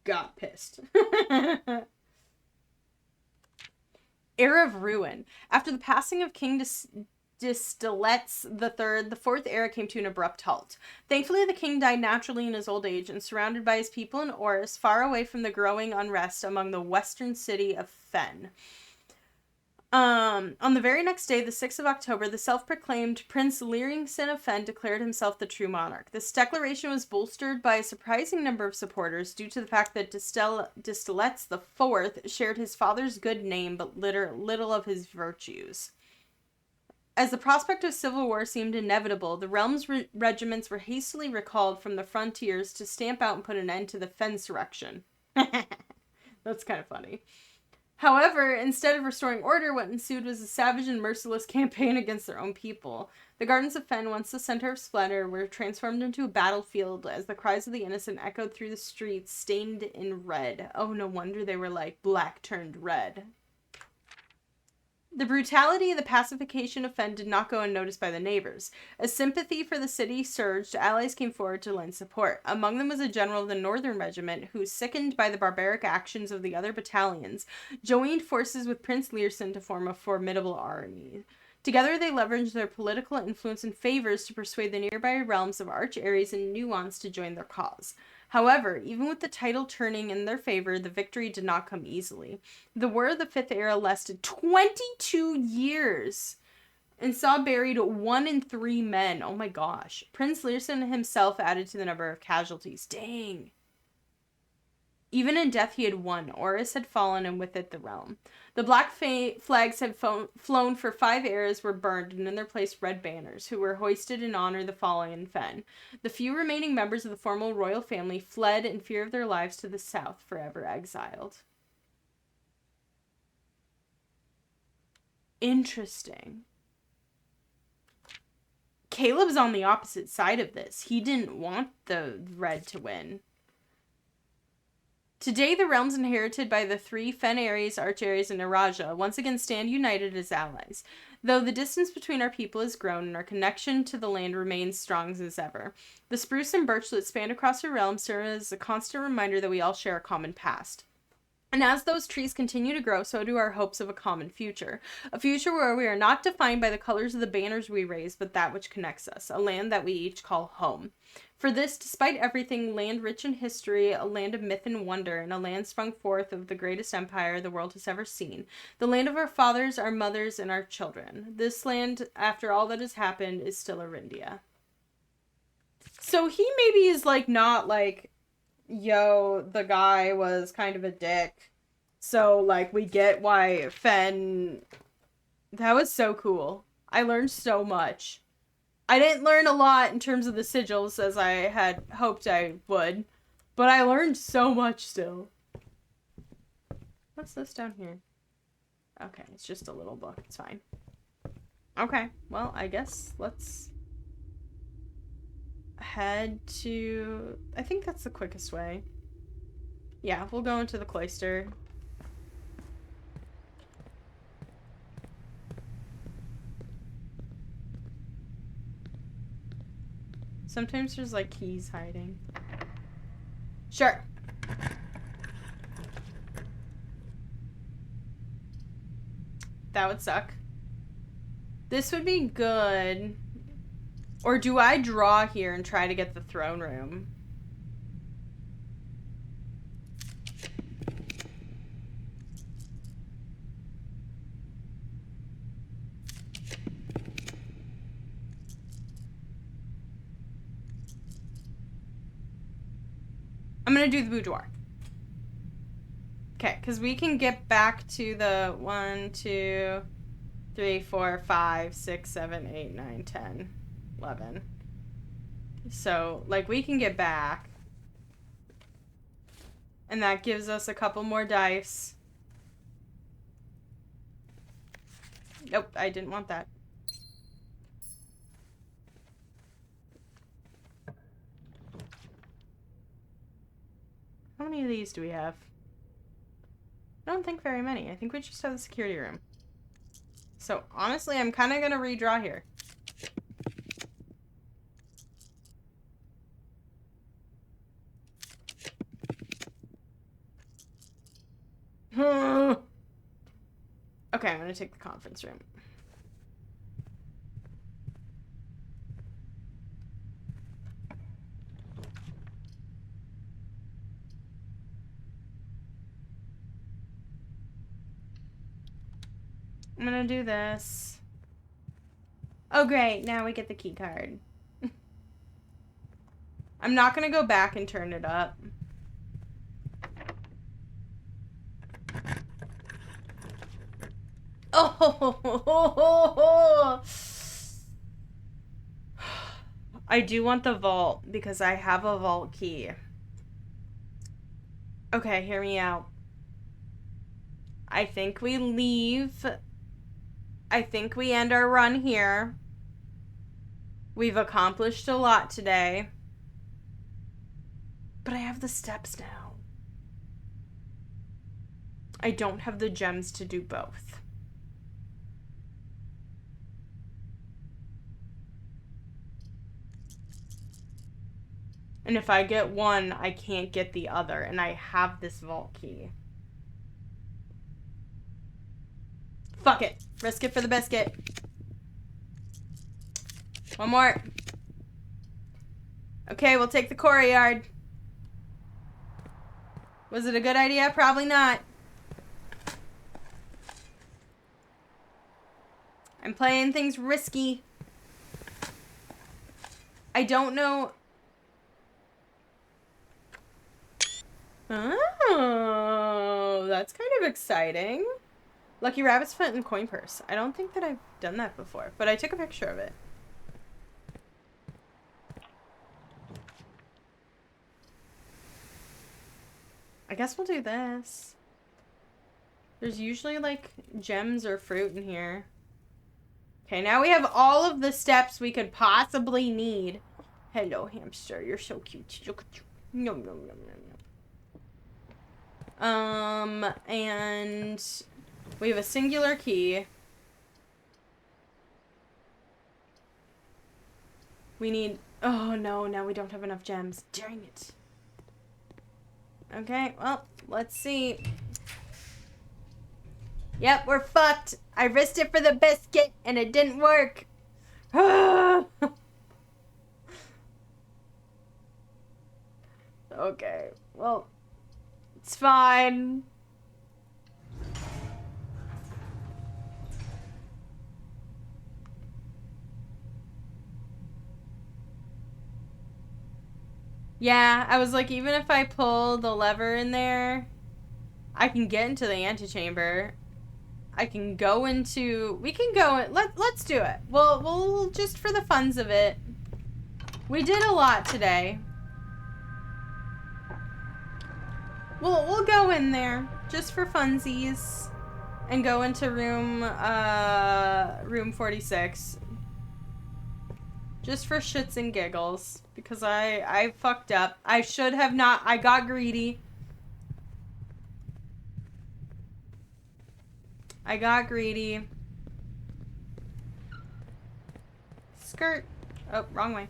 Speaker 1: got pissed. Era of Ruin. After the passing of King Destellets III, the Fourth Era came to an abrupt halt. Thankfully, the king died naturally in his old age and surrounded by his people in Oris, far away from the growing unrest among the western city of Fen. On the very next day, the 6th of October, the self-proclaimed Prince Lyringson of Fen declared himself the true monarch. This declaration was bolstered by a surprising number of supporters due to the fact that Destellets IV shared his father's good name but little of his virtues. As the prospect of civil war seemed inevitable, the realm's regiments were hastily recalled from the frontiers to stamp out and put an end to the Fensurrection. That's kind of funny. However, instead of restoring order, what ensued was a savage and merciless campaign against their own people. The gardens of Fen, once the center of splendor, were transformed into a battlefield as the cries of the innocent echoed through the streets, stained in red. Oh, no wonder they were like black turned red. The brutality of the pacification of Fen did not go unnoticed by the neighbors. As sympathy for the city surged, allies came forward to lend support. Among them was a general of the Northern Regiment who, sickened by the barbaric actions of the other battalions, joined forces with Prince Learson to form a formidable army. Together they leveraged their political influence and favors to persuade the nearby realms of Arch Ares and Nuance to join their cause. However, even with the title turning in their favor, the victory did not come easily. The War of the Fifth Era lasted 22 years and saw buried 1 in 3 men. Oh my gosh. Prince Learson himself added to the number of casualties. Dang. Even in death he had won. Oris had fallen, and with it the realm. The black flags had flown for 5 eras were burned, and in their place red banners, who were hoisted in honor of the fallen Fen. The few remaining members of the formal royal family fled in fear of their lives to the south, forever exiled. Interesting. Caleb's on the opposite side of this. He didn't want the red to win. Today, the realms inherited by the 3 Fen Ares, Arch Ares, and Naraja once again stand united as allies, though the distance between our people has grown and our connection to the land remains strong as ever. The spruce and birch that span across our realm serve as a constant reminder that we all share a common past. And as those trees continue to grow, so do our hopes of a common future. A future where we are not defined by the colors of the banners we raise, but that which connects us. A land that we each call home. For this, despite everything, land rich in history, a land of myth and wonder, and a land sprung forth of the greatest empire the world has ever seen. The land of our fathers, our mothers, and our children. This land, after all that has happened, is still Arindia. So he maybe is like not like, yo, the guy was kind of a dick. So, like, we get why Fen... That was so cool. I learned so much. I didn't learn a lot in terms of the sigils as I had hoped I would. But I learned so much still. What's this down here? Okay, it's just a little book. It's fine. Okay, well, I guess let's head to... I think that's the quickest way. Yeah, we'll go into the cloister. Sometimes there's, like, keys hiding. Sure. That would suck. This would be good. Or do I draw here and try to get the throne room? I'm gonna do the boudoir. Okay, because we can get back to the 1, 2, 3, 4, 5, 6, 7, 8, 9, 10, 11. So, like, we can get back. And that gives us a couple more dice. Nope, I didn't want that. How many of these do we have? I don't think very many. I think we just have the security room. So, honestly, I'm kind of going to redraw here. Okay, I'm going to take the conference room. I'm gonna do this. Oh, great. Now we get the key card. I'm not gonna go back and turn it up. Oh! I do want the vault because I have a vault key. Okay, hear me out. I think we leave. I think we end our run here. We've accomplished a lot today. But I have the steps now. I don't have the gems to do both. And if I get one, I can't get the other. And I have this vault key. Fuck it. Risk it for the biscuit. One more. Okay, we'll take the courtyard. Was it a good idea? Probably not. I'm playing things risky. I don't know. Oh, that's kind of exciting. Lucky rabbit's foot and coin purse. I don't think that I've done that before, but I took a picture of it. I guess we'll do this. There's usually like gems or fruit in here. Okay, now we have all of the steps we could possibly need. Hello, hamster. You're so cute. Look at you. No, no, no, no, no. And we have a singular key. We need... Oh, no. Now we don't have enough gems. Dang it. Okay, well, let's see. Yep, we're fucked. I risked it for the biscuit, and it didn't work. Okay, well, it's fine. Yeah, I was like, even if I pull the lever in there, I can get into the antechamber. I can go into... We can go... Let's do it. We'll just for the funs of it. We did a lot today. We'll go in there just for funsies and go into room 46. Just for shits and giggles, because I fucked up. I should have not. I got greedy. Skirt. Oh, wrong way.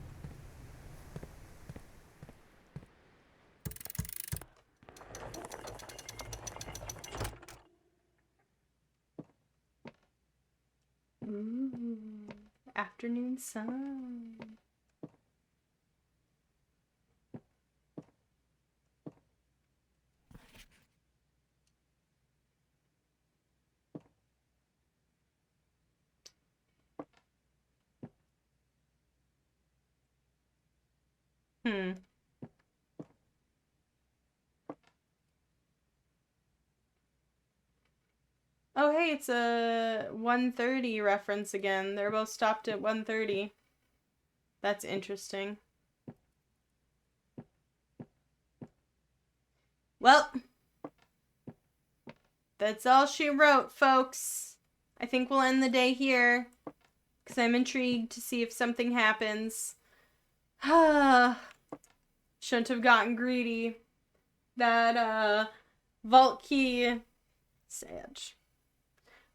Speaker 1: Ooh, afternoon sun. Oh, hey, it's a 1:30 reference again. They're both stopped at 1:30. That's interesting. Well, that's all she wrote, folks. I think we'll end the day here, because I'm intrigued to see if something happens. Shouldn't have gotten greedy. That, vault key... Sage.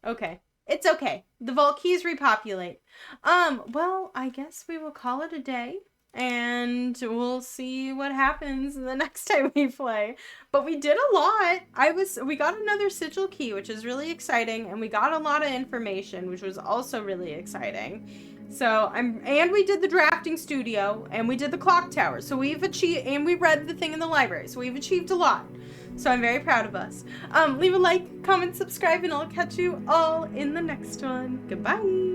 Speaker 1: Okay. It's okay. The vault keys repopulate. Well, I guess we will call it a day. And we'll see what happens the next time we play. But we did a lot. We got another sigil key, which is really exciting. And we got a lot of information, which was also really exciting. So, and we did the drafting studio. And we did the Clocktower. So we've achieved, and we read the thing in the library. So we've achieved a lot. So I'm very proud of us. Leave a like, comment, subscribe, and I'll catch you all in the next one. Goodbye.